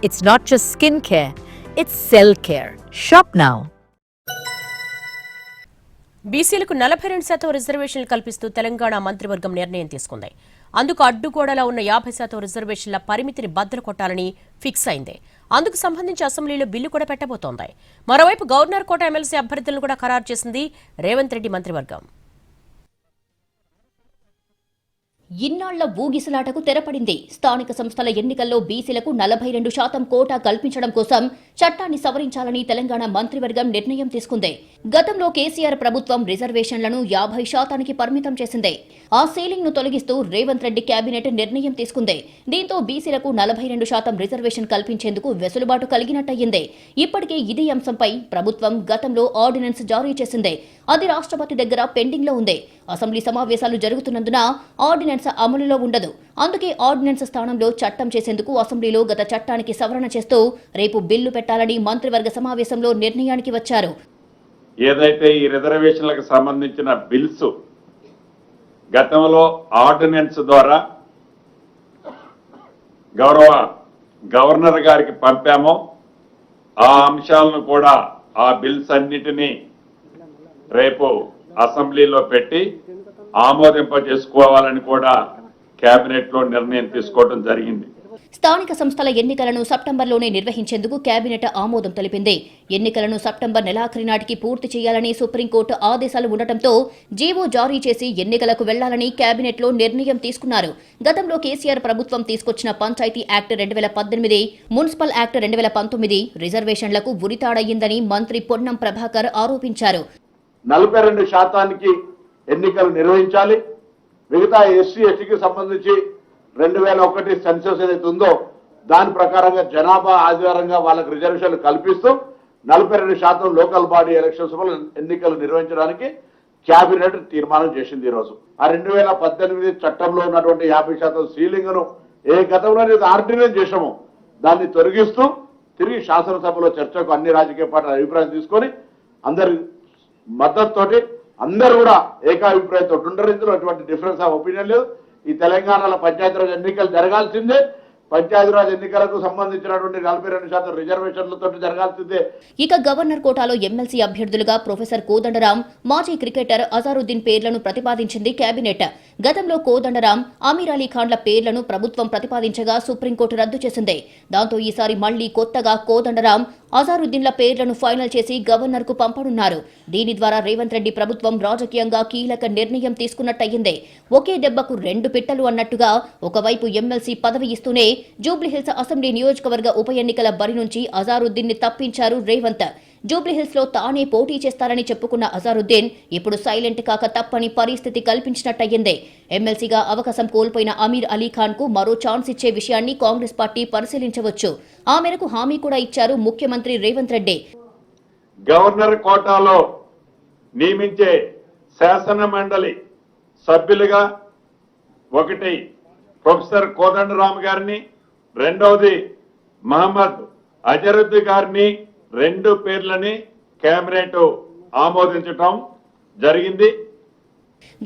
It's not just skin care, it's cell care. Shop now. బీసీలకు 42% రిజర్వేషన్లు కల్పిస్తూ తెలంగాణ మంత్రివర్గం నిర్ణయం తీసుకుంది. అందుకు అడ్డుగోడలా ఉన్న 50% రిజర్వేషన్ల పరిమితిని బద్దలు కొట్టాలని ఫిక్స్ అయింది. అందుకు సంబంధించి అసెంబ్లీలో బిల్లు కూడా పెట్టబోతోంది. మరోవైపు గవర్నర్ కోట ఎమ్మెల్సీ అభ్యర్థులను కూడా ఖరారు చేసింది రేవంత్ రెడ్డి మంత్రివర్గం. ఇన్నాళ్ల ఊగిసలాటకు తెరపడింది. స్థానిక సంస్థల ఎన్నికల్లో బీసీలకు 42% కోటా కల్పించడం కోసం చట్టాన్ని సవరించాలని తెలంగాణ మంత్రివర్గం నిర్ణయం తీసుకుంది. గతంలో కేసీఆర్ ప్రభుత్వం రిజర్వేషన్లను 50% పరిమితం చేసింది. ఆ సీలింగ్ ను తొలగిస్తూ రేవంత్ రెడ్డి కేబినెట్ నిర్ణయం తీసుకుంది. దీంతో బీసీలకు 42% రిజర్వేషన్ కల్పించేందుకు వెసులుబాటు కలిగినట్టయింది. ఇప్పటికే ఇదే అంశంపై ప్రభుత్వం గతంలో ఆర్డినెన్స్ జారీ చేసింది. అది రాష్ట్రపతి దగ్గర పెండింగ్ లో ఉంది. అసెంబ్లీ సమావేశాలు జరుగుతున్నందున ఆర్డినెన్స్ అమలులో ఉండదు. అందుకే ఆర్డినెన్స్ స్థానంలో చట్టం చేసేందుకు అసెంబ్లీలో గత చట్టానికి సవరణ చేస్తూ రేపు బిల్లు పెట్టాలని మంత్రివర్గ సమావేశంలో నిర్ణయానికి వచ్చారు. ఏదైతే ఈ రిజర్వేషన్లకు సంబంధించిన బిల్స్ గతంలో ఆర్డినెన్స్ ద్వారా గౌరవ గవర్నర్ గారికి పంపామో ఆ అంశాలను కూడా ఆ బిల్స్ అన్నిటినీ రేపు అసెంబ్లీలో పెట్టి ఆమోదింపజేసుకోవాలని కూడా కేబినెట్ లో నిర్ణయం తీసుకోవడం జరిగింది. స్థానిక సంస్థల ఎన్నికలను సెప్టెంబర్లోనే నిర్వహించేందుకు కేబినెట్ ఆమోదం తెలిపింది. ఎన్నికలను సెప్టెంబర్ నెలాఖరి నాటికి పూర్తి చేయాలని సుప్రీంకోర్టు ఆదేశాలు ఉండటంతో జీవో జారీ చేసి ఎన్నికలకు వెళ్లాలని కేబినెట్ లో నిర్ణయం తీసుకున్నారు. గతంలో కేసీఆర్ ప్రభుత్వం తీసుకొచ్చిన పంచాయతీ యాక్ట్ 2018, మున్సిపల్ యాక్ట్ 2019 రిజర్వేషన్లకు ఉరితాడయ్యిందని మంత్రి పొన్నం ప్రభాకర్ ఆరోపించారు. 42% ఎన్నికలు నిర్వహించాలి. మిగతా ఎస్సీ ఎస్టీకి సంబంధించి 2001 సెన్సస్ ఏదైతే ఉందో దాని ప్రకారంగా జనాభా ఆధారంగా వాళ్ళకి రిజర్వేషన్లు కల్పిస్తూ 42% లోకల్ బాడీ ఎలక్షన్స్ ఎన్నికలు నిర్వహించడానికి కేబినెట్ తీర్మానం చేసింది. ఈరోజు ఆ 2018 చట్టంలో ఉన్నటువంటి 50% సీలింగ్ ను ఏ గతంలో ఆర్డినెన్స్ చేసామో దాన్ని తొలగిస్తూ తిరిగి శాసనసభలో చర్చకు అన్ని రాజకీయ పార్టీల అభిప్రాయం తీసుకొని అందరి మద్దతుతోటి అందరూ కూడా ఏకాభిప్రాయంతో ఉండరు. ఇందులో ఎటువంటి డిఫరెన్స్ ఆఫ్ ఒపీనియన్ లేదు. ఈ తెలంగాణలో పంచాయతీరాజ్ ఎన్నికలు జరగాల్సిందే. పంచాయతీరాజ్ ఎన్నికలకు సంబంధించినటువంటి 42% రిజర్వేషన్లతో జరగాల్సిందే. ఇక గవర్నర్ కోటాలో ఎమ్మెల్సీ అభ్యర్థులుగా ప్రొఫెసర్ కోదండరాం, మాజీ క్రికెటర్ అజారుద్దీన్ పేర్లను ప్రతిపాదించింది కేబినెట్. గతంలో కోదండరాం, అమీర్ అలీ ఖాన్ల పేర్లను ప్రభుత్వం ప్రతిపాదించగా సుప్రీంకోర్టు రద్దు చేసింది. దాంతో ఈసారి మళ్లీ కొత్తగా కోదండరాం, అజారుద్దీన్ల పేర్లను ఫైనల్ చేసి గవర్నర్ కు పంపనున్నారు. దీని ద్వారా రేవంత్ రెడ్డి ప్రభుత్వం రాజకీయంగా కీలక నిర్ణయం తీసుకున్నట్టయింది. ఒకే దెబ్బకు 2 పిట్టలు అన్నట్టుగా ఒకవైపు ఎమ్మెల్సీ పదవి ఇస్తూనే జూబ్లీహిల్స్ అసెంబ్లీ నియోజకవర్గ ఉప ఎన్నికల బరి నుంచి అజారుద్దీన్ ని తప్పించారు రేవంత్. జూబ్లీహిల్స్ లో తానే పోటీ చేస్తారని చెప్పుకున్న అజారుద్దీన్ ఇప్పుడు సైలెంట్ కాక తప్పని పరిస్థితి కల్పించినట్టయింది. ఎమ్మెల్సీగా అవకాశం కోల్పోయిన అమీర్ అలీ ఖాన్ కు మరో ఛాన్స్ ఇచ్చే విషయాన్ని కాంగ్రెస్ పార్టీ పరిశీలించవచ్చు. ఆ మేరకు హామీ కూడా ఇచ్చారు ముఖ్యమంత్రి రేవంత్ రెడ్డి. గవర్నర్ కోటాలో నియమించే శాసన మండలి సభ్యులుగా ఒకటి ప్రొఫెసర్ కోదండరాం గారిని, రెండవది మహమ్మద్ అజరుద్దీన్ గారిని 2 పేర్లని కేబినెట్ ఆమోదించడం జరిగింది.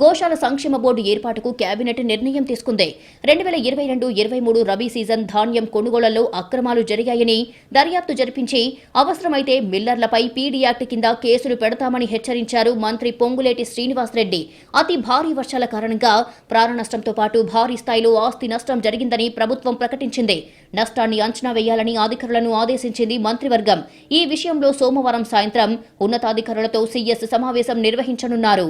గోశాల సంక్షేమ బోర్డు ఏర్పాటుకు కేబినెట్ నిర్ణయం తీసుకుంది. 2022-23 రబీ సీజన్ ధాన్యం కొనుగోళ్లలో అక్రమాలు జరిగాయని దర్యాప్తు జరిపించి అవసరమైతే మిల్లర్లపై పీడీ యాక్ట్ కింద కేసులు పెడతామని హెచ్చరించారు మంత్రి పొంగులేటి శ్రీనివాసరెడ్డి. అతి భారీ వర్షాల కారణంగా ప్రాణ నష్టంతో పాటు భారీ స్థాయిలో ఆస్తి నష్టం జరిగిందని ప్రభుత్వం ప్రకటించింది. నష్టాన్ని అంచనా వేయాలని అధికారులను ఆదేశించింది మంత్రివర్గం. ఈ విషయంలో సోమవారం సాయంత్రం ఉన్నతాధికారులతో సీఎస్ సమావేశం నిర్వహించనున్నారు.